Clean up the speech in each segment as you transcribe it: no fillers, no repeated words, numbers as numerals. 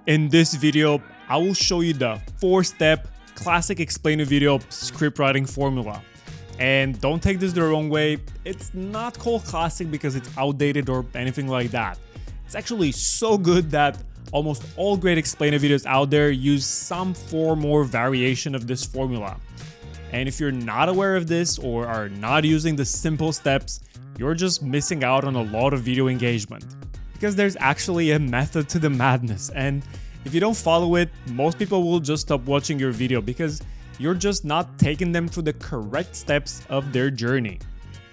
In this video, I will show you the 4-step classic explainer video script writing formula. And don't take this the wrong way, it's not called classic because it's outdated or anything like that. It's actually so good that almost all great explainer videos out there use some form or variation of this formula. And if you're not aware of this or are not using the simple steps, you're just missing out on a lot of video engagement. Because there's actually a method to the madness, and if you don't follow it, most people will just stop watching your video because you're just not taking them through the correct steps of their journey.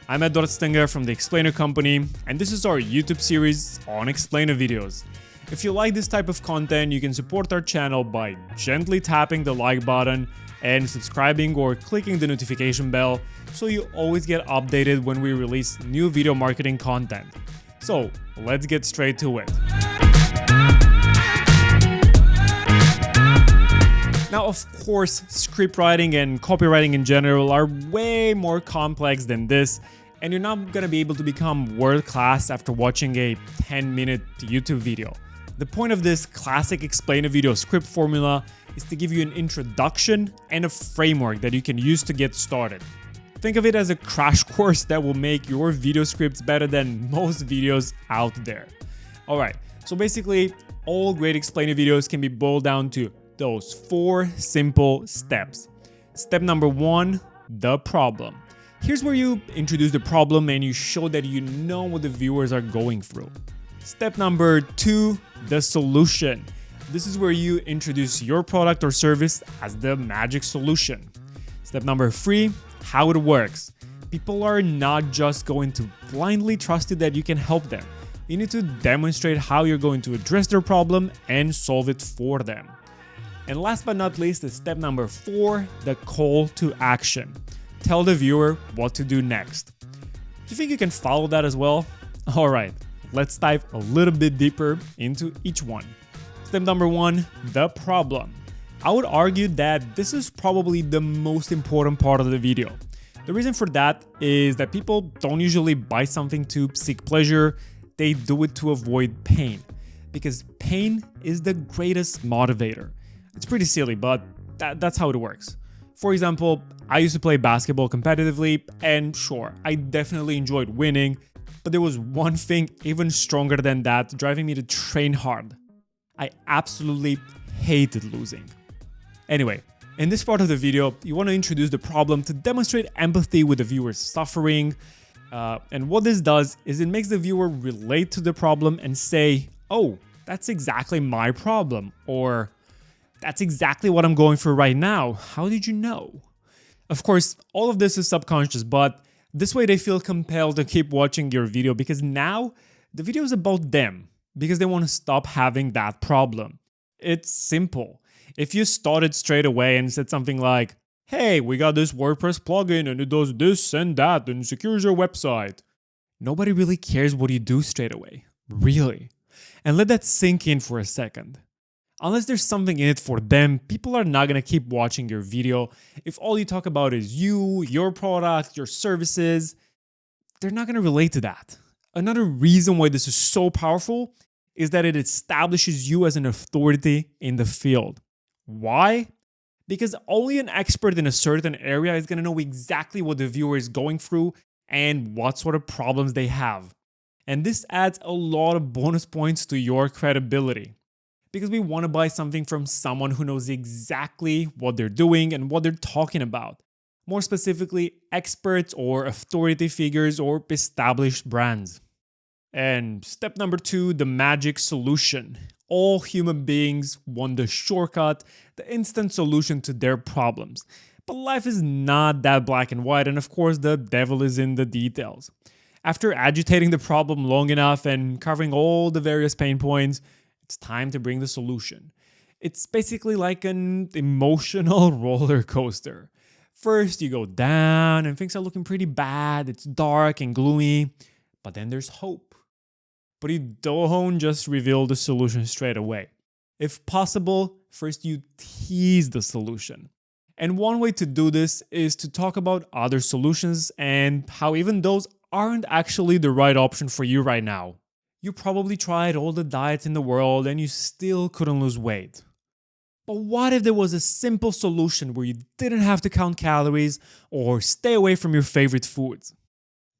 I'm Edward Stinger from the Explainer Company, and this is our YouTube series on explainer videos. If you like this type of content, you can support our channel by gently tapping the like button and subscribing or clicking the notification bell so you always get updated when we release new video marketing content. So let's get straight to it. Now, of course, script writing and copywriting in general are way more complex than this, and you're not gonna be able to become world-class after watching a 10-minute YouTube video. The point of this classic explainer video script formula is to give you an introduction and a framework that you can use to get started. Think of it as a crash course that will make your video scripts better than most videos out there. Alright, so basically, all great explainer videos can be boiled down to those 4 simple steps. Step number 1, the problem. Here's where you introduce the problem and you show that you know what the viewers are going through. Step number 2, the solution. This is where you introduce your product or service as the magic solution. Step number 3, how it works. People are not just going to blindly trust you that you can help them. You need to demonstrate how you're going to address their problem and solve it for them. And last but not least is step number 4, the call to action. Tell the viewer what to do next. Do you think you can follow that as well? Alright, let's dive a little bit deeper into each one. Step number 1, the problem. I would argue that this is probably the most important part of the video. The reason for that is that people don't usually buy something to seek pleasure, they do it to avoid pain. Because pain is the greatest motivator. It's pretty silly, but that's how it works. For example, I used to play basketball competitively, and sure, I definitely enjoyed winning, but there was one thing even stronger than that driving me to train hard. I absolutely hated losing. Anyway, in this part of the video, you want to introduce the problem to demonstrate empathy with the viewer's suffering. And what this does is it makes the viewer relate to the problem and say, oh, that's exactly my problem, or that's exactly what I'm going through right now. How did you know? Of course, all of this is subconscious, but this way they feel compelled to keep watching your video because now the video is about them, because they want to stop having that problem. It's simple. If you started straight away and said something like, hey, we got this WordPress plugin and it does this and that and secures your website, nobody really cares what you do straight away. Really. And let that sink in for a second. Unless there's something in it for them, people are not going to keep watching your video. If all you talk about is you, your product, your services, they're not going to relate to that. Another reason why this is so powerful is that it establishes you as an authority in the field. Why? Because only an expert in a certain area is going to know exactly what the viewer is going through and what sort of problems they have. And this adds a lot of bonus points to your credibility. Because we want to buy something from someone who knows exactly what they're doing and what they're talking about. More specifically, experts or authority figures or established brands. And step number 2, the magic solution. All human beings want the shortcut, the instant solution to their problems. But life is not that black and white, and of course the devil is in the details. After agitating the problem long enough and covering all the various pain points, it's time to bring the solution. It's basically like an emotional roller coaster. First you go down and things are looking pretty bad, it's dark and gloomy, but then there's hope. But you don't just reveal the solution straight away. If possible, first you tease the solution. And one way to do this is to talk about other solutions and how even those aren't actually the right option for you right now. You probably tried all the diets in the world and you still couldn't lose weight. But what if there was a simple solution where you didn't have to count calories or stay away from your favorite foods?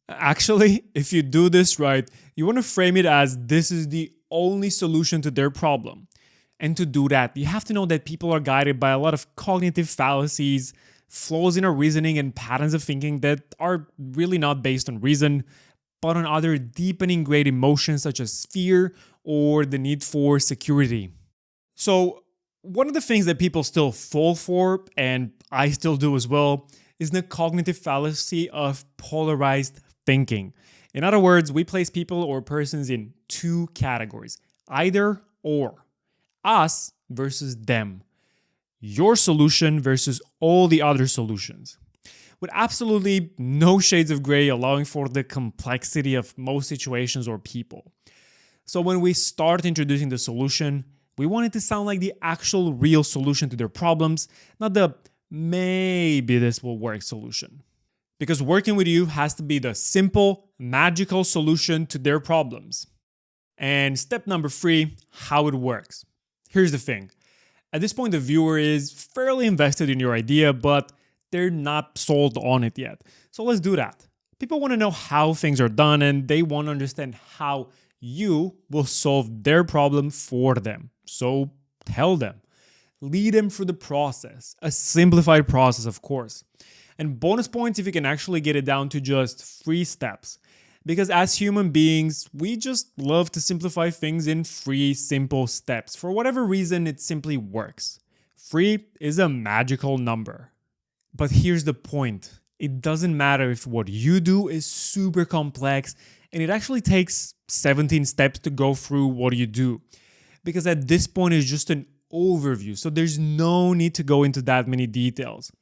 Actually, if you do this right, you want to frame it as this is the only solution to their problem. And to do that, you have to know that people are guided by a lot of cognitive fallacies, flaws in our reasoning, and patterns of thinking that are really not based on reason, but on other deep and ingrained emotions such as fear or the need for security. So, one of the things that people still fall for, and I still do as well, is the cognitive fallacy of polarized thinking. In other words, we place people or persons in two categories, either or. Us versus them. Your solution versus all the other solutions. With absolutely no shades of gray, allowing for the complexity of most situations or people. So when we start introducing the solution, we want it to sound like the actual real solution to their problems, not the maybe this will work solution. Because working with you has to be the simple, magical solution to their problems. And step number 3, how it works. Here's the thing. At this point, the viewer is fairly invested in your idea, but they're not sold on it yet. So let's do that. People want to know how things are done and they want to understand how you will solve their problem for them. So tell them. Lead them through the process. A simplified process, of course. And bonus points if you can actually get it down to just 3 steps. Because as human beings, we just love to simplify things in 3 simple steps. For whatever reason, it simply works. 3 is a magical number. But here's the point. It doesn't matter if what you do is super complex and it actually takes 17 steps to go through what you do. Because at this point, it's just an overview. So there's no need to go into that many details.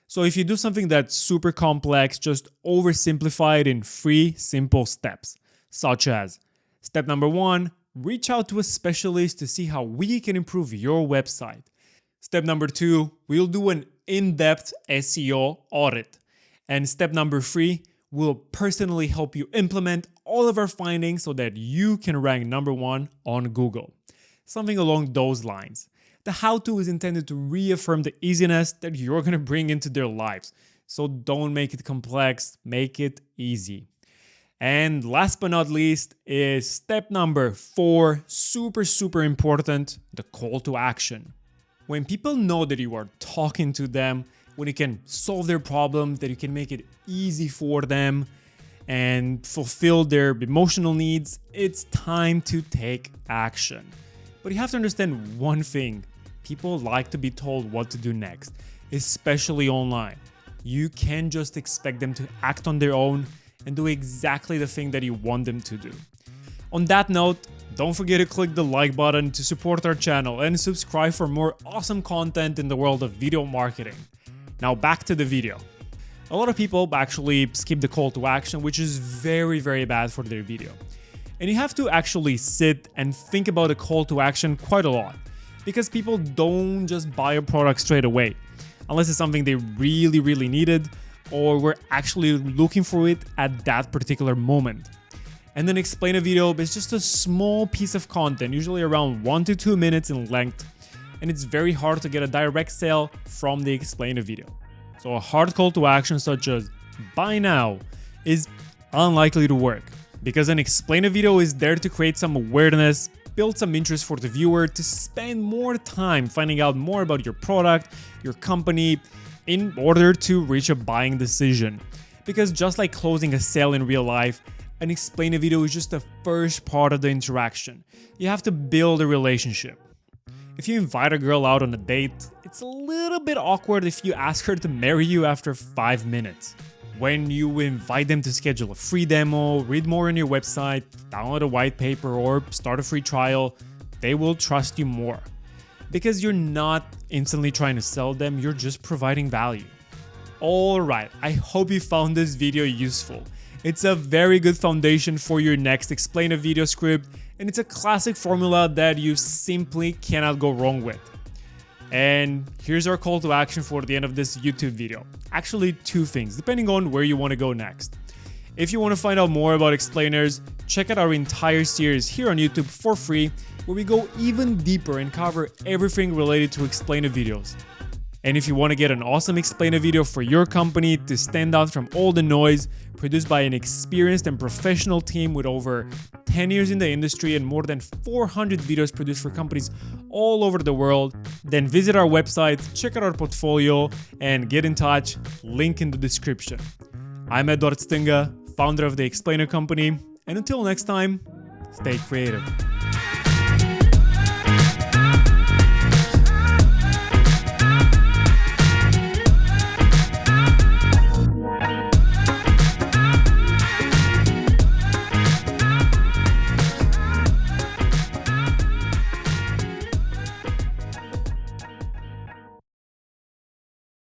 So if you do something that's super complex, just oversimplify it in 3 simple steps, such as step number 1, reach out to a specialist to see how we can improve your website. Step number 2, we'll do an in-depth SEO audit. And step number 3, we'll personally help you implement all of our findings so that you can rank number 1 on Google. Something along those lines. The how-to is intended to reaffirm the easiness that you're going to bring into their lives. So don't make it complex, make it easy. And last but not least is step number 4, super important, the call to action. When people know that you are talking to them, when you can solve their problem, that you can make it easy for them and fulfill their emotional needs, it's time to take action. But you have to understand one thing. People like to be told what to do next, especially online. You can't just expect them to act on their own and do exactly the thing that you want them to do. On that note, don't forget to click the like button to support our channel and subscribe for more awesome content in the world of video marketing. Now back to the video. A lot of people actually skip the call to action, which is very bad for their video. And you have to actually sit and think about a call to action quite a lot. Because people don't just buy a product straight away, unless it's something they really needed or were actually looking for it at that particular moment. And then explainer video is just a small piece of content, usually around 1 to 2 minutes in length, and it's very hard to get a direct sale from the explainer video. So a hard call to action such as buy now is unlikely to work, because an explainer video is there to create some awareness, build some interest for the viewer to spend more time finding out more about your product, your company, in order to reach a buying decision. Because just like closing a sale in real life, an explainer video is just the first part of the interaction. You have to build a relationship. If you invite a girl out on a date, it's a little bit awkward if you ask her to marry you after 5 minutes. When you invite them to schedule a free demo, read more on your website, download a white paper, or start a free trial, they will trust you more. Because you're not instantly trying to sell them, you're just providing value. Alright, I hope you found this video useful. It's a very good foundation for your next explainer video script, and it's a classic formula that you simply cannot go wrong with. And here's our call to action for the end of this YouTube video. Actually, 2 things, depending on where you want to go next. If you want to find out more about explainers, check out our entire series here on YouTube for free, where we go even deeper and cover everything related to explainer videos. And if you want to get an awesome explainer video for your company to stand out from all the noise, produced by an experienced and professional team with over 10 years in the industry and more than 400 videos produced for companies all over the world, then visit our website, check out our portfolio, and get in touch. Link in the description. I'm Edward Stinga, founder of the Explainer Company, and until next time, stay creative.